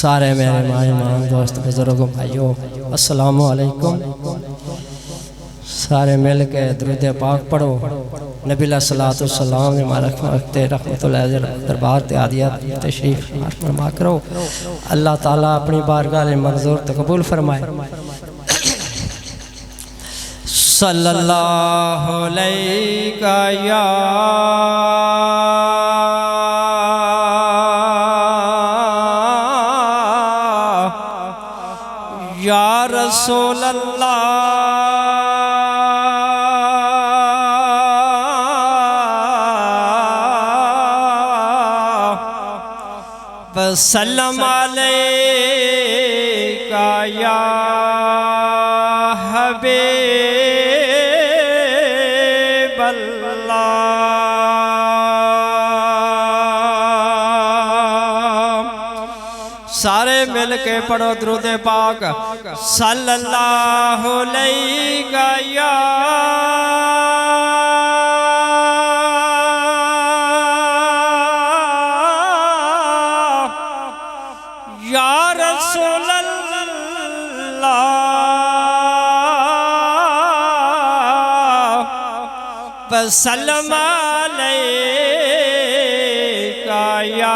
सारे मेरे मेहमान दोस्त बुजुर्गों भाइयों अस्सलामु अलैकुम। सारे मिल के दुरूद पाक पढ़ो। नबी सलातो सलाम रहमतुल्लाह दरबार ते आदियात तशरीफ फरमा करो। अल्लाह ताला अपनी बारगाह में मंजूर तो कबूल फरमाए। सल्लल्लाहु अलैहि या रसूल अल्लाह वसल्लम अलैका या हबीब अल्लाह। सारे मिल के पढ़ो दुरूद पाक। सल्लल्लाहु अलैहि या रसूल अल्लाह वसल्लम अलैका या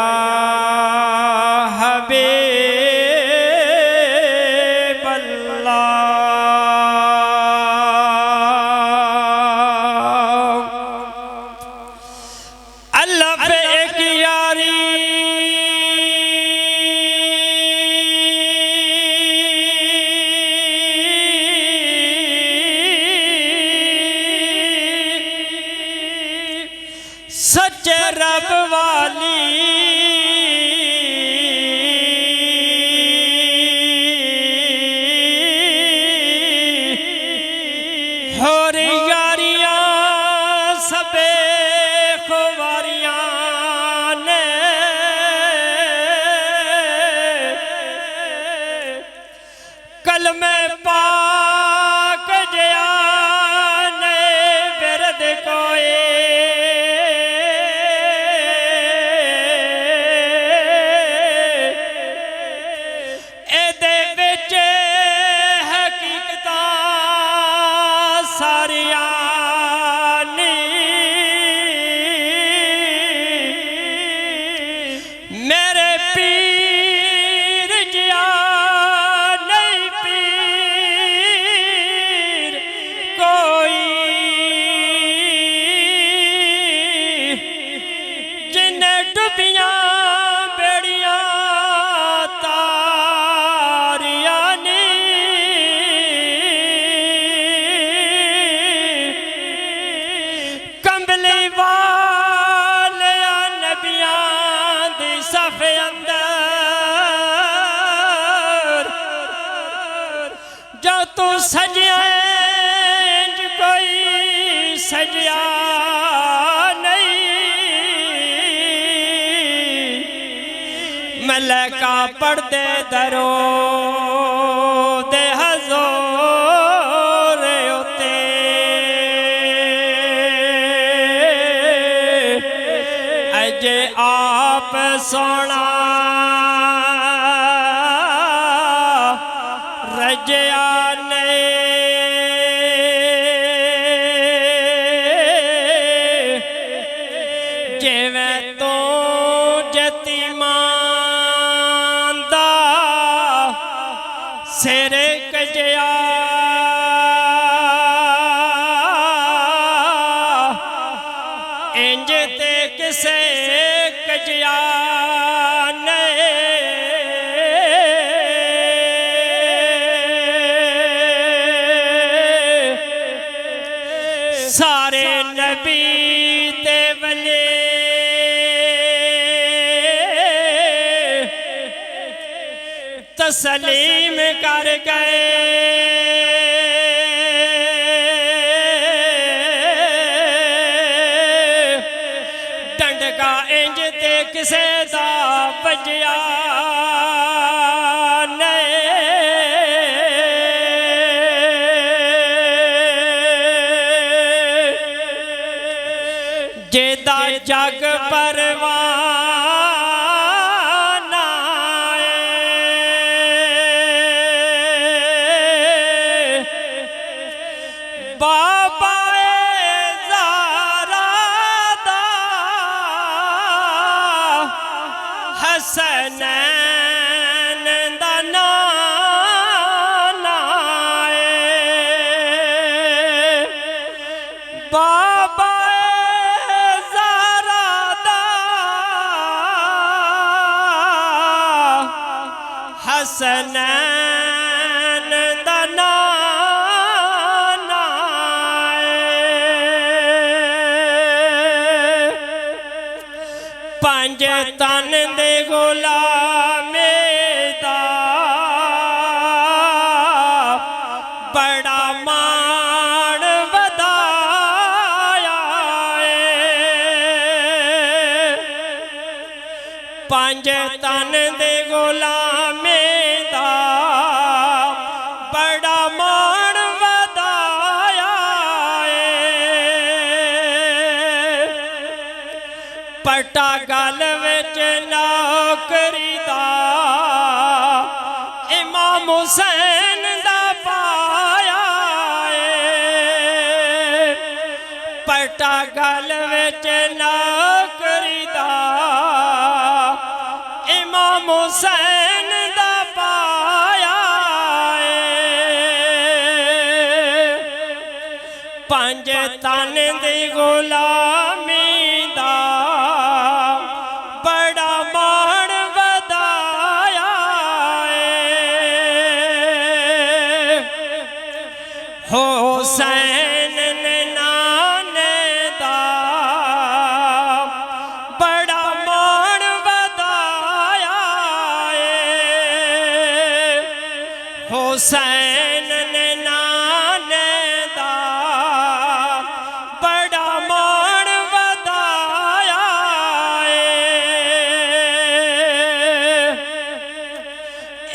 सच्चे रब वाली होर यारियां सबे खुवारियां ने कलमे पाक जया ने बिरद कोए जो तू सजिया कोई सजिया नहीं। मलका पढ़ते दरो दे हज़ूर उते अजे आप सोना रजया ने जिवें तो जतीमान दा सिर कजया इंज ते किसे कजया सारे नबी ते वले तस्लीम कर गए। डंडका इंज ते किसे दा बजया जेदा जग परवाना है हसनैन दा नाना बाबा ज़हरा दा हसनैन दा नाना पंज तन दे गुलामे दा बड़ा मान वधाया पंज तन दे गुलामे दा बड़ा मान वधाया पटा गल विच नौकरी दा इमाम हुसैन दा पाया पटा गल विच नौकरी दा इमाम हुसैन दा पाया पंज तन दी गुलामी दा बड़ा मान वधाया हुसैन ने नाने दा बड़ा मान वधाया हुसैन ने नाने दा बड़ा मान वधाया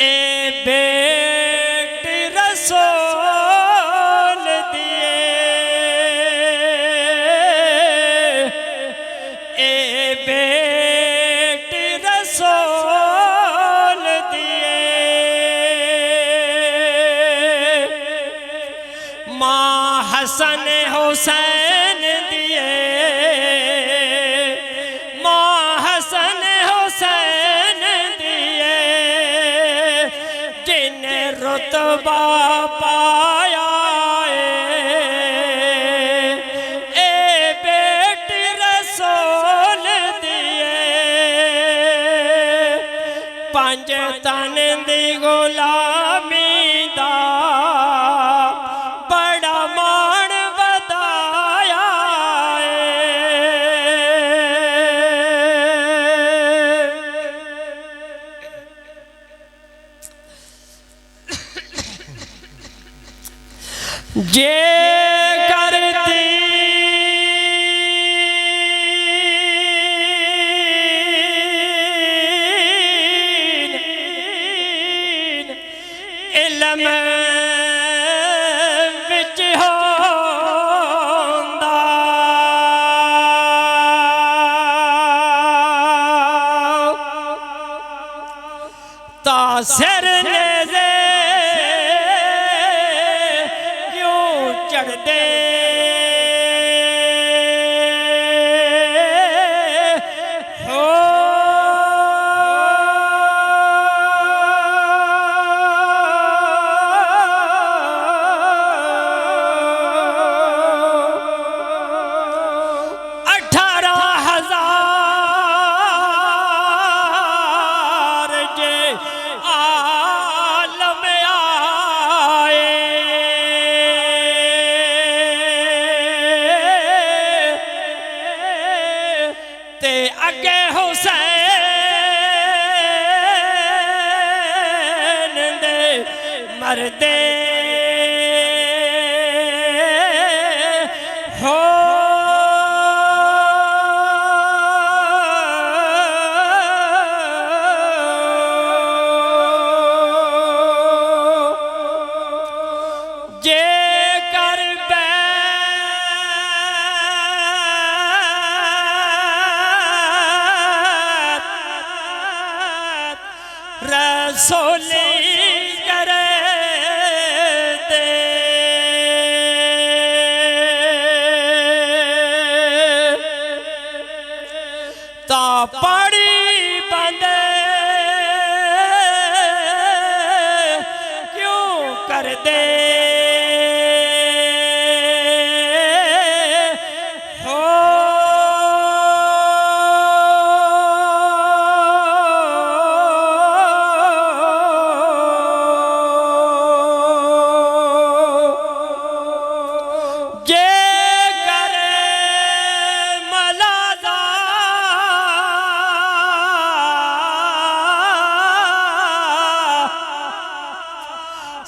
ए बेटी रसूल दिए ए बेटी रसूल दिए माँ हसन हुसैन दिए माँ हसन हुसैन दिए जिन्हें रुतबा पाया ए बेटी रसूल दिए पंज तन दी गुलामी दा बड़ा मान वधाया जे करती इल्म विच होंदा ता सिर नेज़े क्यों चढ़दे हो अगे हुसैन दे मरदे हो जे कर रसूली करे दे ता पड़ी बंदे दे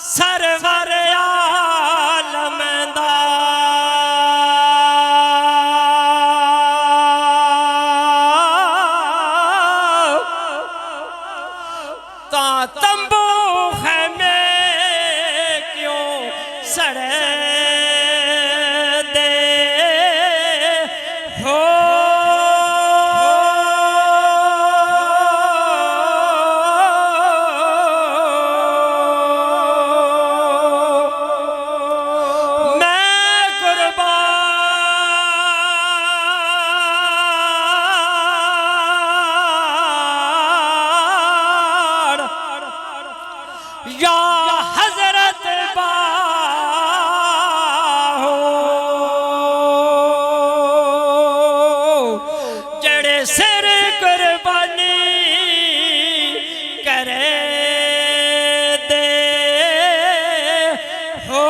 सरवर आलम दा ता तंबू खैमे क्यों सड़े दे हो या हजरत बाहो जड़े सिर कुर्बानी करे दे हो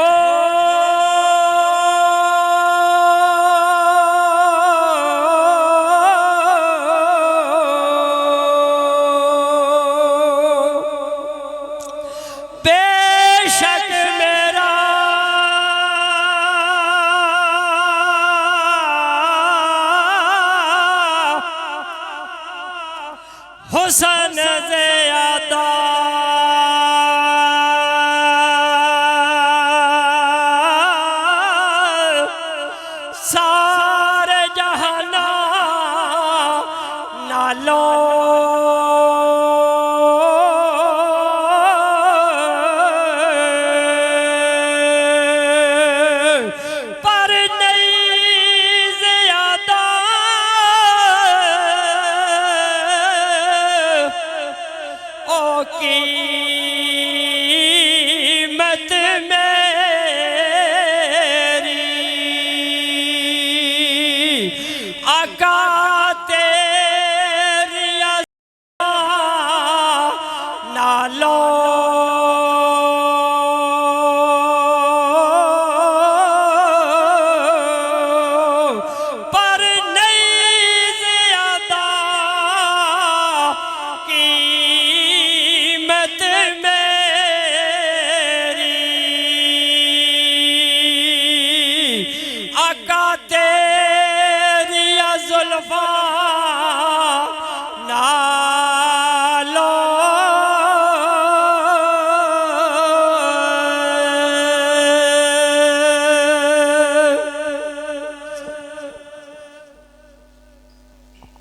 बेशक मेरा हुस्न ज़्यादा सारे जहाना नालों कीमत मेरी आका तेरी नालो पर नहीं ज्यादा कीमत आका तेरी जुल्फा